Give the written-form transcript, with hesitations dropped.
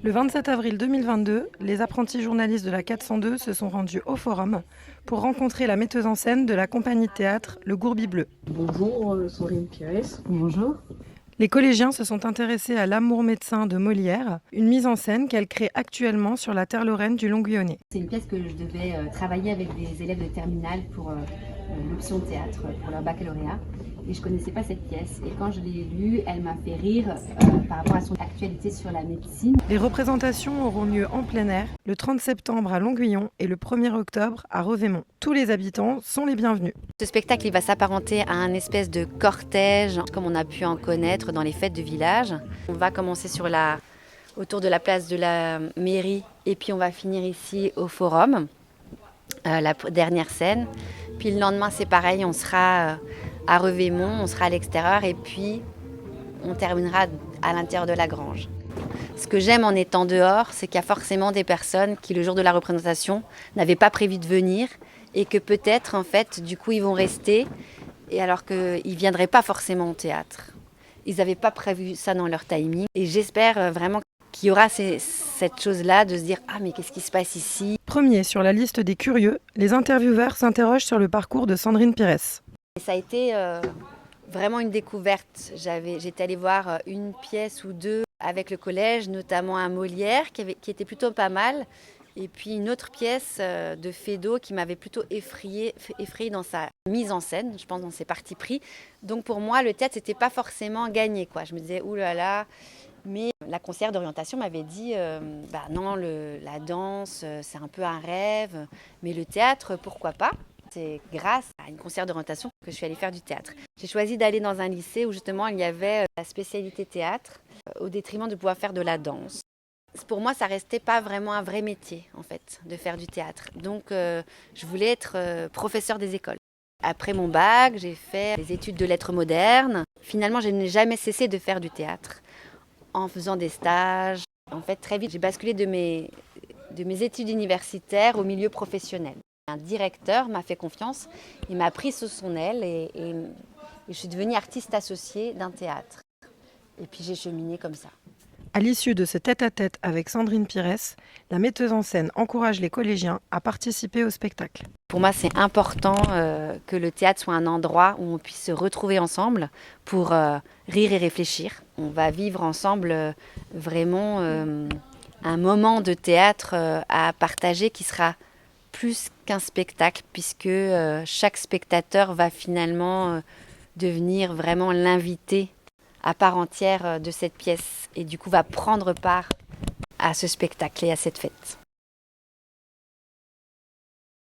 Le 27 avril 2022, les apprentis journalistes de la 402 se sont rendus au Forum pour rencontrer la metteuse en scène de la compagnie de théâtre Le Gourbi Bleu. Bonjour, Sandrine Pires. Bonjour. Les collégiens se sont intéressés à L'amour médecin de Molière, une mise en scène qu'elle crée actuellement sur la terre lorraine du Longuillonnais. C'est une pièce que je devais travailler avec des élèves de terminale pour l'option théâtre, pour leur baccalauréat. Et je ne connaissais pas cette pièce. Et quand je l'ai lue, elle m'a fait rire par rapport à son actualité sur la médecine. Les représentations auront lieu en plein air, le 30 septembre à Longuillon et le 1er octobre à Revémont. Tous les habitants sont les bienvenus. Ce spectacle il va s'apparenter à un espèce de cortège, comme on a pu en connaître dans les fêtes de village. On va commencer autour de la place de la mairie et puis on va finir ici au Forum, la dernière scène. Puis le lendemain c'est pareil, on sera à Revémont, on sera à l'extérieur et puis on terminera à l'intérieur de la grange. Ce que j'aime en étant dehors, c'est qu'il y a forcément des personnes qui, le jour de la représentation, n'avaient pas prévu de venir et que peut-être, en fait, du coup, ils vont rester, et alors qu'ils ne viendraient pas forcément au théâtre. Ils n'avaient pas prévu ça dans leur timing. Et j'espère vraiment qu'il y aura cette chose-là de se dire « Ah, mais qu'est-ce qui se passe ici ?» Premier sur la liste des curieux, les intervieweurs s'interrogent sur le parcours de Sandrine Pires. Et ça a été vraiment une découverte. J'étais allée voir une pièce ou deux avec le collège, notamment un Molière qui était plutôt pas mal. Et puis une autre pièce de Feydeau qui m'avait plutôt effrayée dans sa mise en scène, je pense dans ses partis pris. Donc pour moi, le théâtre, c'était pas forcément gagné, quoi. Je me disais, oulala. Mais la conseillère d'orientation m'avait dit, non, la danse, c'est un peu un rêve, mais le théâtre, pourquoi pas ? C'est grâce à une conseillère d'orientation que je suis allée faire du théâtre. J'ai choisi d'aller dans un lycée où justement il y avait la spécialité théâtre au détriment de pouvoir faire de la danse. Pour moi, ça restait pas vraiment un vrai métier en fait de faire du théâtre. Donc je voulais être professeure des écoles. Après mon bac, j'ai fait des études de lettres modernes. Finalement, je n'ai jamais cessé de faire du théâtre en faisant des stages. En fait, très vite, j'ai basculé de mes études universitaires au milieu professionnel. Un directeur m'a fait confiance, il m'a pris sous son aile et je suis devenue artiste associée d'un théâtre. Et puis j'ai cheminé comme ça. À l'issue de ce tête-à-tête avec Sandrine Pires, la metteuse en scène encourage les collégiens à participer au spectacle. Pour moi, c'est important que le théâtre soit un endroit où on puisse se retrouver ensemble pour rire et réfléchir. On va vivre ensemble vraiment un moment de théâtre à partager qui sera plus qu'un spectacle, puisque chaque spectateur va finalement devenir vraiment l'invité à part entière de cette pièce et du coup va prendre part à ce spectacle et à cette fête.